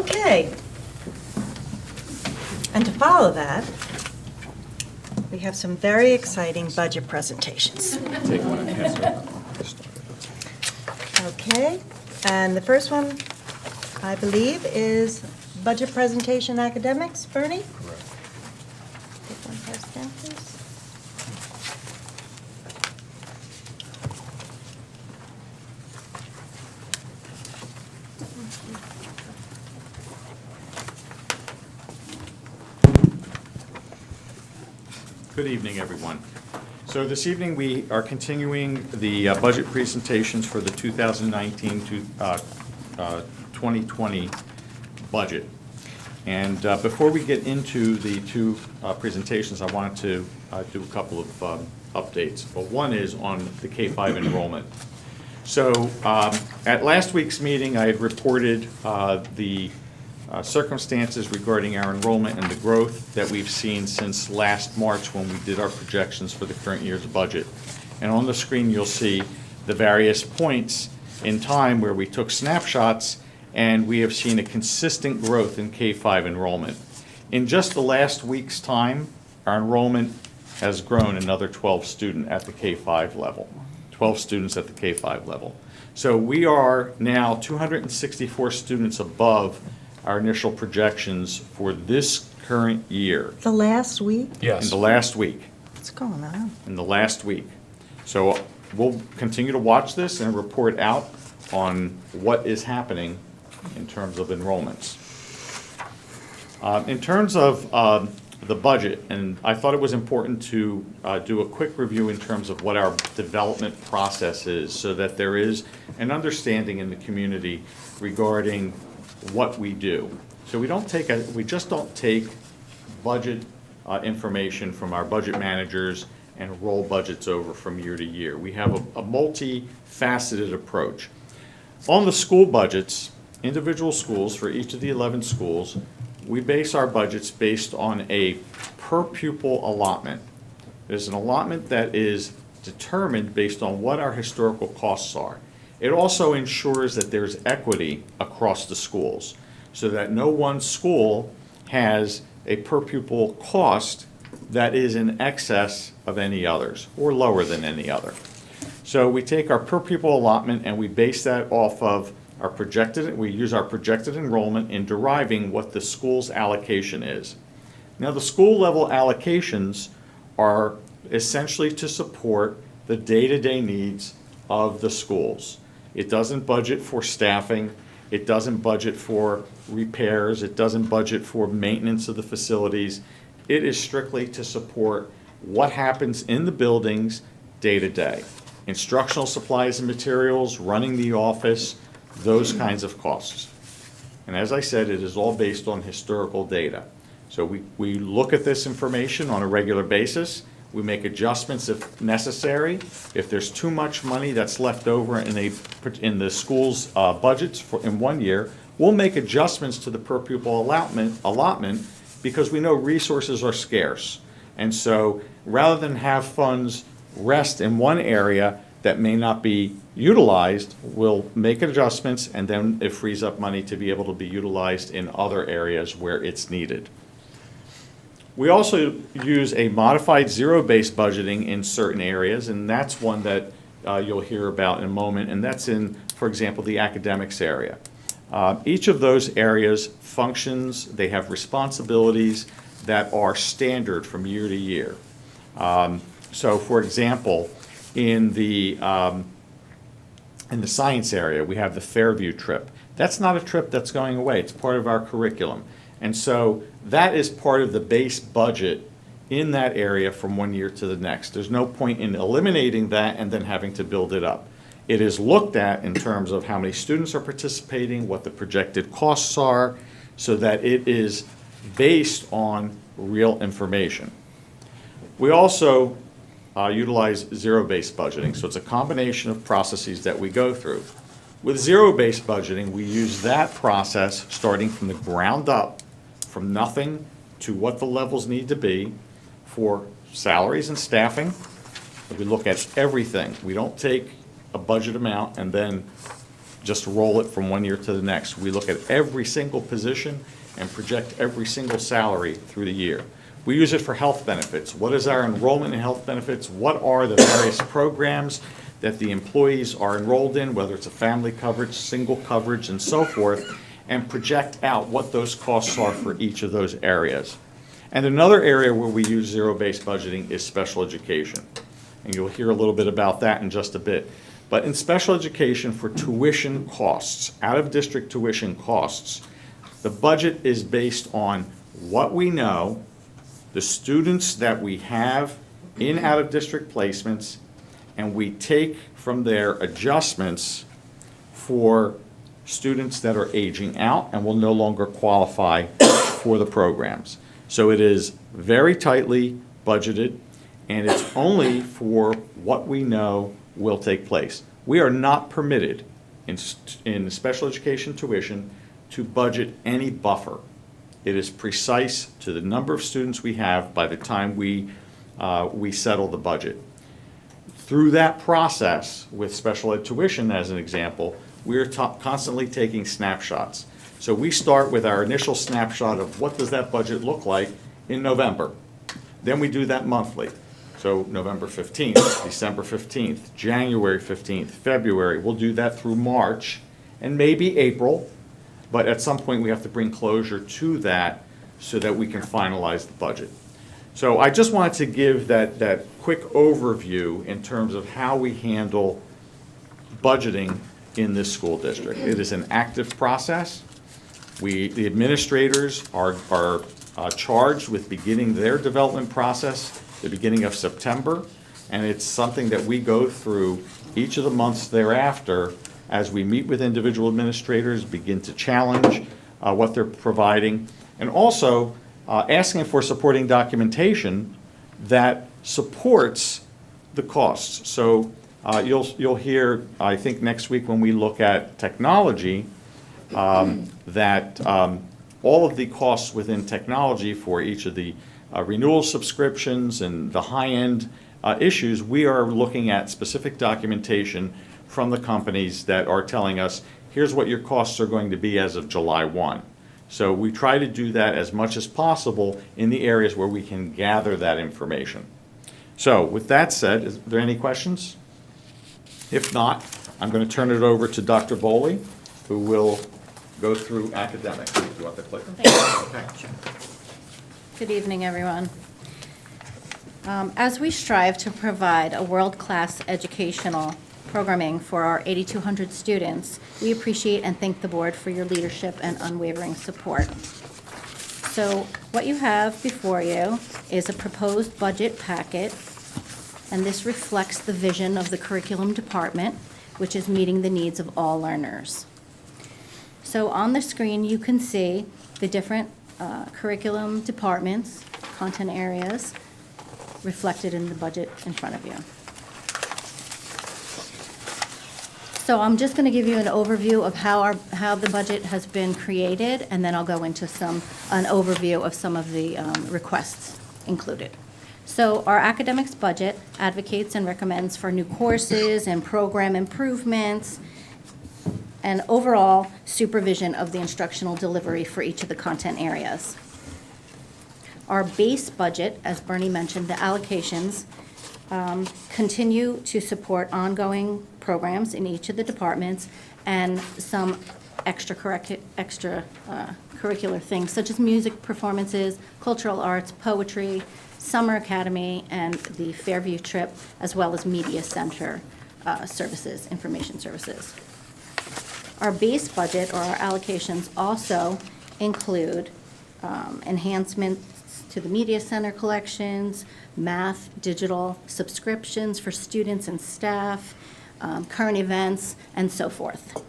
Okay. And to follow that, we have some very exciting budget presentations. Take one and pass it. Okay, and the first one, I believe, is budget presentation academics. Bernie? Correct. Take one pass down, please. Good evening, everyone. So this evening, we are continuing the budget presentations for the 2019 to 2020 budget. And before we get into the two presentations, I wanted to do a couple of updates. But one is on the K-5 enrollment. So at last week's meeting, I had reported the circumstances regarding our enrollment and the growth that we've seen since last March when we did our projections for the current year's budget. And on the screen, you'll see the various points in time where we took snapshots, and we have seen a consistent growth in K-5 enrollment. In just the last week's time, our enrollment has grown another 12 students at the K-5 level, 12 students at the K-5 level. So we are now 264 students above our initial projections for this current year. The last week? In the last week. What's going on? In the last week. So we'll continue to watch this and report out on what is happening in terms of enrollments. In terms of the budget, and I thought it was important to do a quick review in terms of what our development process is, so that there is an understanding in the community regarding what we do. So we just don't take budget information from our budget managers and roll budgets over from year to year. We have a multifaceted approach. On the school budgets, individual schools, for each of the 11 schools, we base our budgets based on a per pupil allotment. There's an allotment that is determined based on what our historical costs are. It also ensures that there's equity across the schools, so that no one school has a per pupil cost that is in excess of any others or lower than any other. So we take our per pupil allotment and we base that off of our we use our projected enrollment in deriving what the school's allocation is. Now, the school level allocations are essentially to support the day-to-day needs of the schools. It doesn't budget for staffing, it doesn't budget for repairs, it doesn't budget for maintenance of the facilities. It is strictly to support what happens in the buildings day to day. Instructional supplies and materials, running the office, those kinds of costs. And as I said, it is all based on historical data. So we look at this information on a regular basis. We make adjustments if necessary. If there's too much money that's left over in the school's budgets in one year, we'll make adjustments to the per pupil allotment because we know resources are scarce. And so rather than have funds rest in one area that may not be utilized, we'll make adjustments, and then it frees up money to be able to be utilized in other areas where it's needed. We also use a modified zero-based budgeting in certain areas, and that's one that you'll hear about in a moment, and that's in, for example, the academics area. Each of those areas functions, they have responsibilities that are standard from year to year. So, for example, in the science area, we have the Fairview trip. That's not a trip that's going away. It's part of our curriculum. And so that is part of the base budget in that area from one year to the next. There's no point in eliminating that and then having to build it up. It is looked at in terms of how many students are participating, what the projected costs are, so that it is based on real information. We also utilize zero-based budgeting, so it's a combination of processes that we go through. With zero-based budgeting, we use that process starting from the ground up, from nothing to what the levels need to be for salaries and staffing. We look at everything. We don't take a budget amount and then just roll it from one year to the next. We look at every single position and project every single salary through the year. We use it for health benefits. What is our enrollment in health benefits? What are the various programs that the employees are enrolled in, whether it's a family coverage, single coverage, and so forth, and project out what those costs are for each of those areas. And another area where we use zero-based budgeting is special education. And you'll hear a little bit about that in just a bit. But in special education, for tuition costs, out-of-district tuition costs, the budget is based on what we know, the students that we have in out-of-district placements, and we take from there adjustments for students that are aging out and will no longer qualify for the programs. So it is very tightly budgeted, and it's only for what we know will take place. We are not permitted in special education tuition to budget any buffer. It is precise to the number of students we have by the time we settle the budget. Through that process, with special ed tuition as an example, we are constantly taking snapshots. So we start with our initial snapshot of what does that budget look like in November. Then we do that monthly. So November 15th, December 15th, January 15th, February. We'll do that through March and maybe April, but at some point we have to bring closure to that so that we can finalize the budget. So I just wanted to give that quick overview in terms of how we handle budgeting in this school district. It is an active process. The administrators are charged with beginning their development process the beginning of September, and it's something that we go through each of the months thereafter as we meet with individual administrators, begin to challenge what they're providing, and also asking for supporting documentation that supports the costs. So you'll hear, I think next week when we look at technology, that all of the costs within technology for each of the renewal subscriptions and the high-end issues, we are looking at specific documentation from the companies that are telling us, here's what your costs are going to be as of July 1. So we try to do that as much as possible in the areas where we can gather that information. So with that said, is there any questions? If not, I'm going to turn it over to Dr. Bowley, who will go through academics. Do you want the clicker? Thank you. Okay. Good evening, everyone. As we strive to provide a world-class educational programming for our 8,200 students, we appreciate and thank the board for your leadership and unwavering support. So what you have before you is a proposed budget packet, and this reflects the vision of the curriculum department, which is meeting the needs of all learners. So on the screen, you can see the different curriculum departments, content areas, reflected in the budget in front of you. So I'm just going to give you an overview of how the budget has been created, and then I'll go into an overview of some of the requests included. So our academics budget advocates and recommends for new courses and program improvements, and overall supervision of the instructional delivery for each of the content areas. Our base budget, as Bernie mentioned, the allocations, continue to support ongoing programs in each of the departments and some extracurricular things such as music performances, cultural arts, poetry, summer academy, and the Fairview trip, as well as media center services, information services. Our base budget, or our allocations, also include enhancements to the media center collections, math, digital subscriptions for students and staff, current events, and so forth.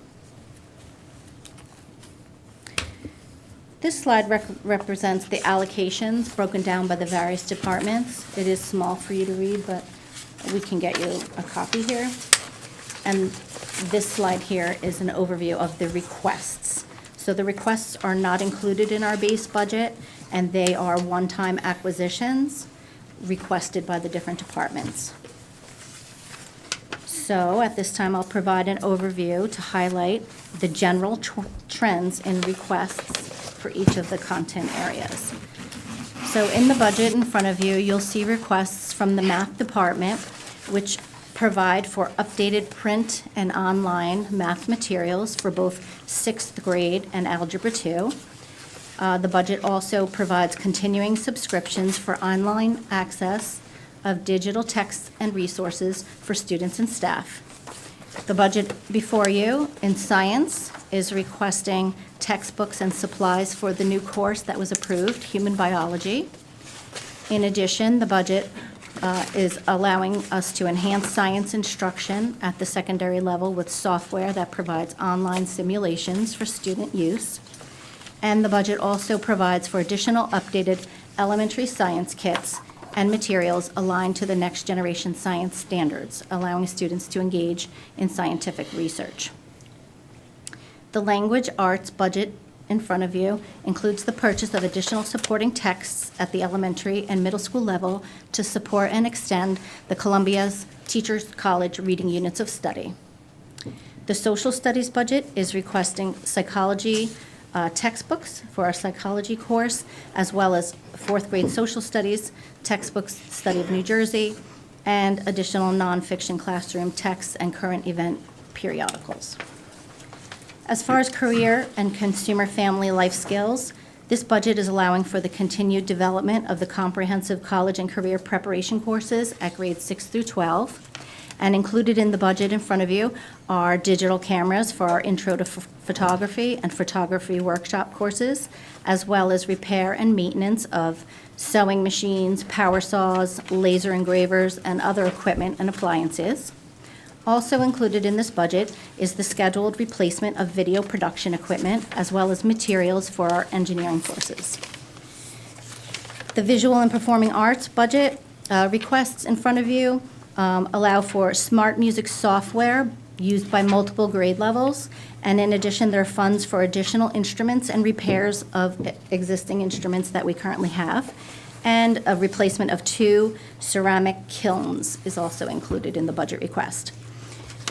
This slide represents the allocations broken down by the various departments. It is small for you to read, but we can get you a copy here. And this slide here is an overview of the requests. So the requests are not included in our base budget, and they are one-time acquisitions requested by the different departments. So at this time, I'll provide an overview to highlight the general trends in requests for each of the content areas. So in the budget in front of you, you'll see requests from the math department, which provide for updated print and online math materials for both 6th grade and Algebra 2. The budget also provides continuing subscriptions for online access of digital texts and resources for students and staff. The budget before you in science is requesting textbooks and supplies for the new course that was approved, Human Biology. In addition, the budget is allowing us to enhance science instruction at the secondary level with software that provides online simulations for student use. And the budget also provides for additional updated elementary science kits and materials aligned to the next generation science standards, allowing students to engage in scientific research. The language arts budget in front of you includes the purchase of additional supporting texts at the elementary and middle school level to support and extend the Columbia's Teachers College reading units of study. The social studies budget is requesting psychology textbooks for our psychology course, as well as 4th grade social studies textbooks, Study of New Jersey, and additional nonfiction classroom texts and current event periodicals. As far as career and consumer family life skills, this budget is allowing for the continued development of the comprehensive college and career preparation courses at grades 6 through 12. And included in the budget in front of you are digital cameras for our Intro to Photography and Photography workshop courses, as well as repair and maintenance of sewing machines, power saws, laser engravers, and other equipment and appliances. Also included in this budget is the scheduled replacement of video production equipment, as well as materials for our engineering courses. The visual and performing arts budget requests in front of you allow for smart music software used by multiple grade levels, and in addition, there are funds for additional instruments and repairs of existing instruments that we currently have, and a replacement of 2 ceramic kilns is also included in the budget request.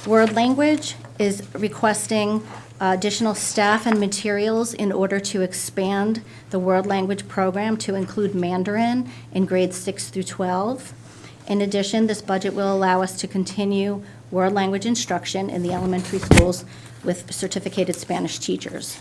World Language is requesting additional staff and materials in order to expand the World Language program to include Mandarin in grades 6 through 12. In addition, this budget will allow us to continue world language instruction in the elementary schools with certificated Spanish teachers.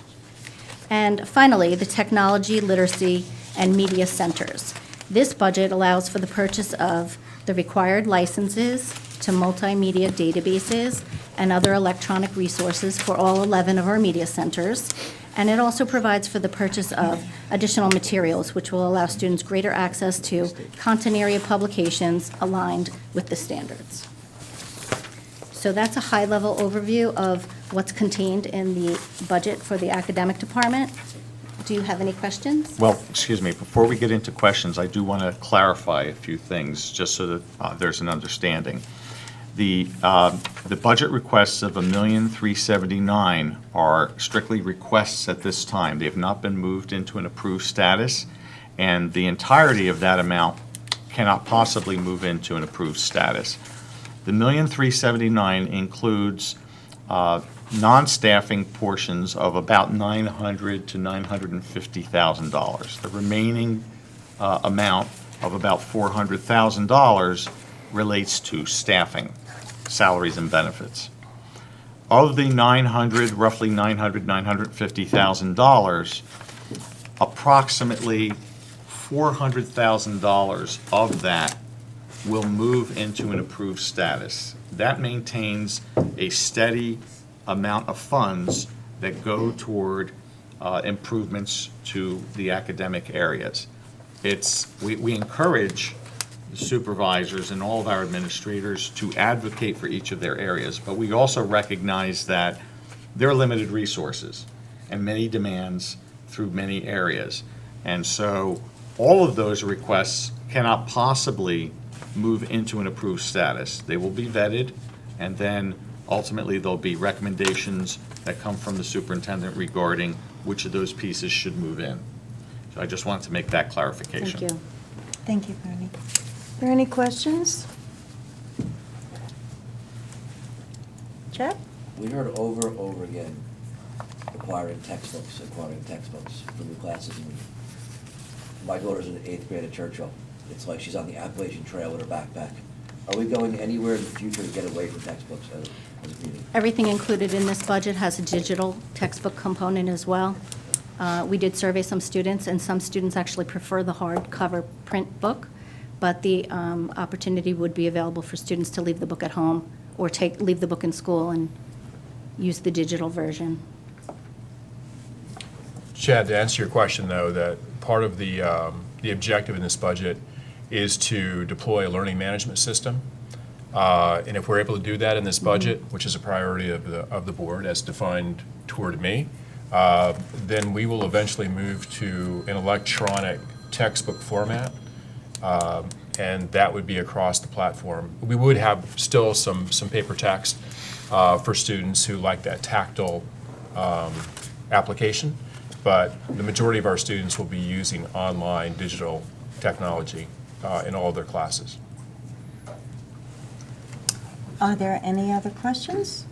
And finally, the technology, literacy, and media centers. This budget allows for the purchase of the required licenses to multimedia databases and other electronic resources for all 11 of our media centers. And it also provides for the purchase of additional materials, which will allow students greater access to content area publications aligned with the standards. So that's a high-level overview of what's contained in the budget for the academic department. Do you have any questions? Well, excuse me, before we get into questions, I do want to clarify a few things, just so that there's an understanding. The budget requests of $1,379,000 are strictly requests at this time. They have not been moved into an approved status, and the entirety of that amount cannot possibly move into an approved status. The $1,379,000 includes non-staffing portions of about $900,000 to $950,000. The remaining amount of about $400,000 relates to staffing, salaries and benefits. Of the roughly $950,000, approximately $400,000 of that will move into an approved status. That maintains a steady amount of funds that go toward improvements to the academic areas. We encourage the supervisors and all of our administrators to advocate for each of their areas, but we also recognize that there are limited resources and many demands through many areas. And so all of those requests cannot possibly move into an approved status. They will be vetted, and then ultimately there'll be recommendations that come from the superintendent regarding which of those pieces should move in. So I just wanted to make that clarification. Thank you. Thank you, Bernie. Are there any questions? Chad? We heard over and over again, acquiring textbooks for new classes. And my daughter's in the 8th grade at Churchill. It's like she's on the Appalachian Trail with her backpack. Are we going anywhere in the future to get away from textbooks as a community? Everything included in this budget has a digital textbook component as well. We did survey some students, and some students actually prefer the hardcover print book, but the opportunity would be available for students to leave the book at home or leave the book in school and use the digital version. Chad, to answer your question, though, that part of the objective in this budget is to deploy a learning management system. And if we're able to do that in this budget, which is a priority of the board as defined toward me, then we will eventually move to an electronic textbook format, and that would be across the platform. We would have still some paper text for students who like that tactile application, but the majority of our students will be using online digital technology in all of their classes. Are there any other questions?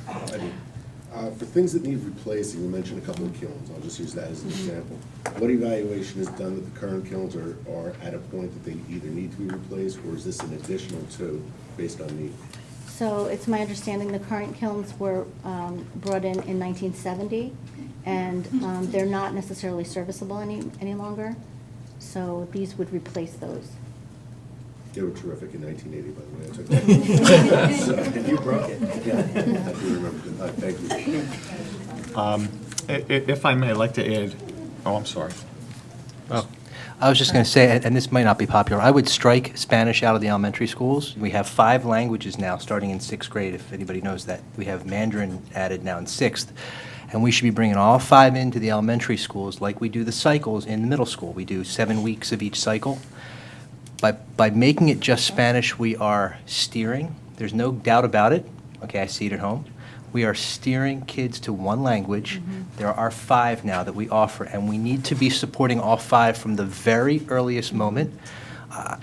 For things that need replacing, you mentioned a couple of kilns. I'll just use that as an example. What evaluation is done that the current kilns are at a point that they either need to be replaced, or is this an additional to based on need? So it's my understanding the current kilns were brought in 1970, and they're not necessarily serviceable any longer. So these would replace those. They were terrific in 1980, by the way. I took that. And you broke it. Yeah, I do remember that. Thank you. If I may, I'd like to add, I'm sorry. Oh, I was just going to say, and this might not be popular, I would strike Spanish out of the elementary schools. We have 5 languages now, starting in 6th grade, if anybody knows that. We have Mandarin added now in 6th. And we should be bringing all 5 into the elementary schools like we do the cycles in the middle school. We do 7 weeks of each cycle. By making it just Spanish, we are steering. There's no doubt about it. Okay, I see it at home. We are steering kids to one language. There are 5 now that we offer, and we need to be supporting all 5 from the very earliest moment.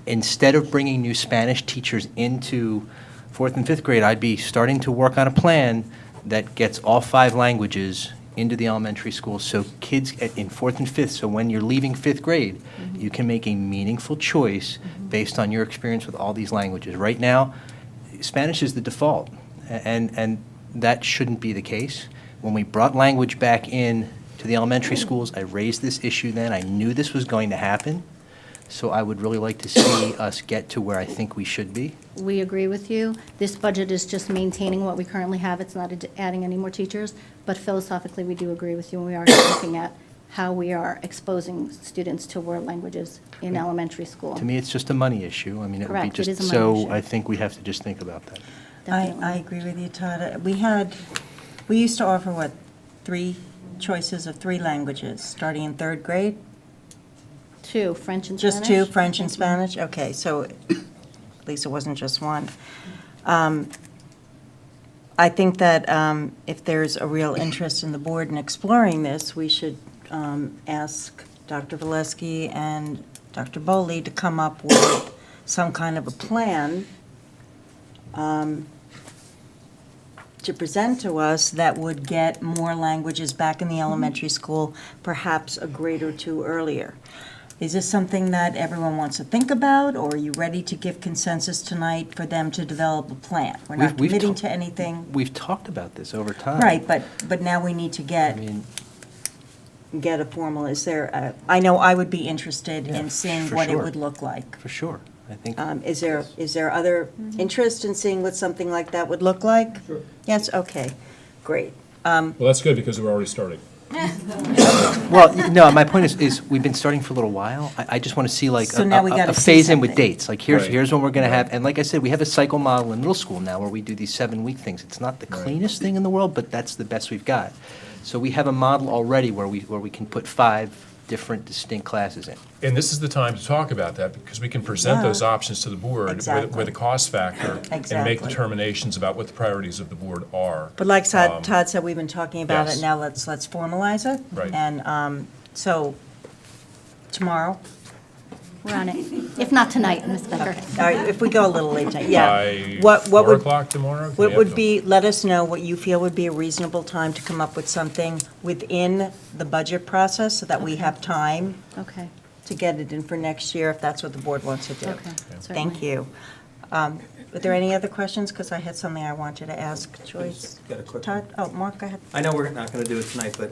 Instead of bringing new Spanish teachers into 4th and 5th grade, I'd be starting to work on a plan that gets all 5 languages into the elementary school, so kids in 4th and 5th, so when you're leaving 5th grade, you can make a meaningful choice based on your experience with all these languages. Right now, Spanish is the default, and that shouldn't be the case. When we brought language back in to the elementary schools, I raised this issue then. I knew this was going to happen, so I would really like to see us get to where I think we should be. We agree with you. This budget is just maintaining what we currently have. It's not adding any more teachers, but philosophically, we do agree with you, and we are looking at how we are exposing students to world languages in elementary school. To me, it's just a money issue. I mean, it would be Correct, it just, is a money issue. so I think we have to just think about that. Definitely. I agree with you, Todd. We used to offer, 3 choices of 3 languages, starting in 3rd grade? 2, French and Spanish. Just 2, French and Spanish? Okay, so at least it wasn't just 1. I think that if there's a real interest in the board in exploring this, we should ask Dr. Valesky and Dr. Boley to come up with some kind of a plan to present to us that would get more languages back in the elementary school, perhaps a grade or 2 earlier. Is this something that everyone wants to think about, or are you ready to give consensus tonight for them to develop a plan? We're not We've committing ta- to anything. We've talked about this over time. Right, but now we need to I mean, get a formal, I know I would be interested Yeah, in seeing for what it sure. would look like. for sure. I think, Is there other interest in seeing what something like that would look like? Sure. Yes, okay, great. Well, that's good because we're already starting. well, no, my point is we've been starting for a little while. I just want to see like So now we a gotta see phase in with something. dates. Like Right. here's when we're going to have, and like I said, we have a cycle model in middle school now where we do these 7-week things. It's not the cleanest thing in the world, but that's the best we've got. So we have a model already where we can put 5 different distinct classes in. And this is the time to talk about that because we can present Yeah. those options to the board Exactly. with a cost factor and make Exactly. determinations about what the priorities of the board are. But like Todd said, we've been talking about yes. it, now let's formalize it. Right. And so, tomorrow, we're on it. If not tonight, Ms. Becker. All right, if we go a little late tonight, yeah. By What 4 would, o'clock tomorrow? what would be, let us know what you feel would be a reasonable time to come up with something within the budget process so that we have time Okay, to get it in for next year if that's what the board wants to do. okay. Thank certainly. you. Were there any other questions? Because I had something I wanted to ask Joyce. Got a quick Todd? Oh, Mark, go ahead. I know we're not going to do it tonight, but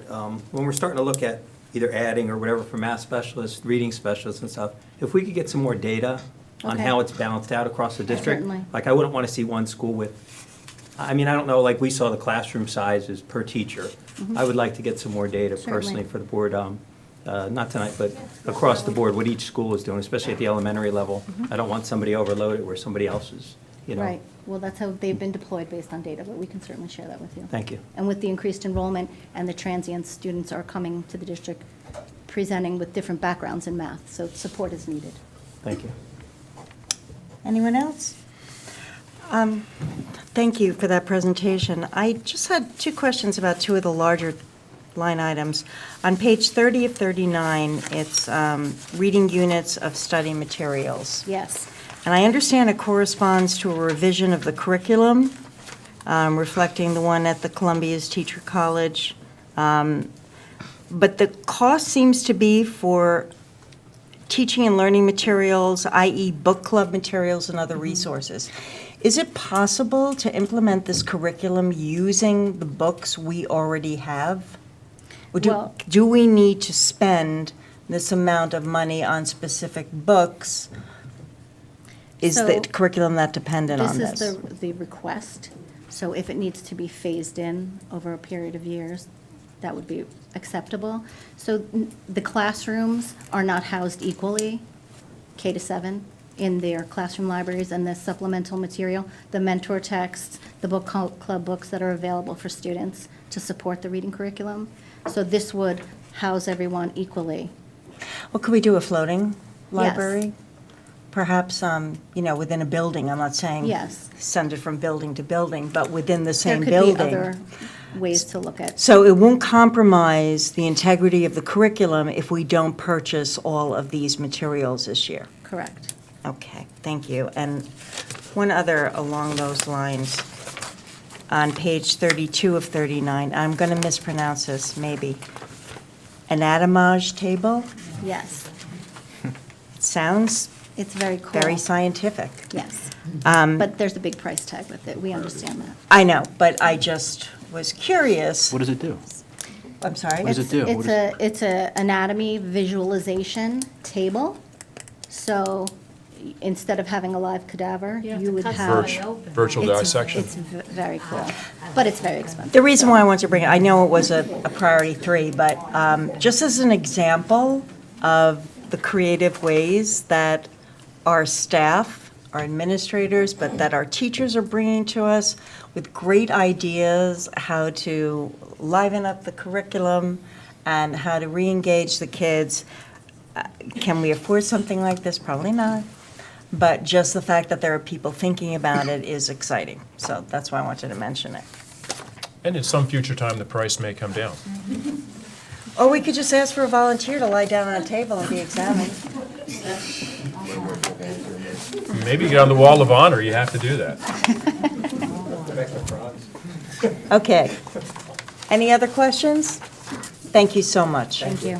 when we're starting to look at either adding or whatever for math specialists, reading specialists and stuff, if we could get some more data on Okay. how it's balanced out across the district. Certainly. Like, I wouldn't want to see one school with, I mean, I don't know, like, we saw the classroom sizes per teacher. I would like to get some more data personally Certainly. for the board, not tonight, but across the board, what each school is doing, especially at the elementary level. I don't want somebody overloaded where somebody else is, you know. Right, well, that's how they've been deployed based on data, but we can certainly share that with you. Thank you. And with the increased enrollment and the transient students are coming to the district presenting with different backgrounds in math, so support is needed. Thank you. Anyone else? Thank you for that presentation. I just had two questions about two of the larger line items. On page 30 of 39, it's reading units of study materials. Yes, And I understand it corresponds to a revision of the curriculum, reflecting the one at the Columbia's Teacher College. But the cost seems to be for teaching and learning materials, i.e. book club materials and other resources. Is it possible to implement this curriculum using the books we already have? Or Well- do we need to spend this amount of money on specific books? Is the So, curriculum that dependent on this? This is the request, so if it needs to be phased in over a period of years, that would be acceptable. So the classrooms are not housed equally, K to 7, in their classroom libraries, and the supplemental material, the mentor texts, the book club books that are available for students to support the reading curriculum. So this would house everyone equally. Well, could we do a floating Yes. library? Perhaps, within a building, I'm not saying Yes. send it from building to building, but within the There same could building. be other ways to look at. So it won't compromise the integrity of the curriculum if we don't purchase all of these materials this year? Correct. Okay, thank you. And one other along those lines, on page 32 of 39, I'm going to mispronounce this, maybe. Anatomage table? Yes, It sounds it's very cool. very scientific. Yes, but there's a big price tag with it, we understand that. I know, but I just was curious. What does it do? I'm sorry? What does it do? What It's a anatomy visualization table, so instead of having a live cadaver, you would have. Virtual It's- dissection? It's very cool, but it's very expensive. The reason why I wanted to bring it, I know it was a priority 3, but just as an example of the creative ways that our staff, our administrators, but that our teachers are bringing to us with great ideas how to liven up the curriculum and how to re-engage the kids. Can we afford something like this? Probably not. But just the fact that there are people thinking about it is exciting. So that's why I wanted to mention it. And at some future time, the price may come down. Or we could just ask for a volunteer to lie down on a table and be examined. Maybe get on the wall of honor, you have to do that. Okay. Any other questions? Thank you so much. Thank you.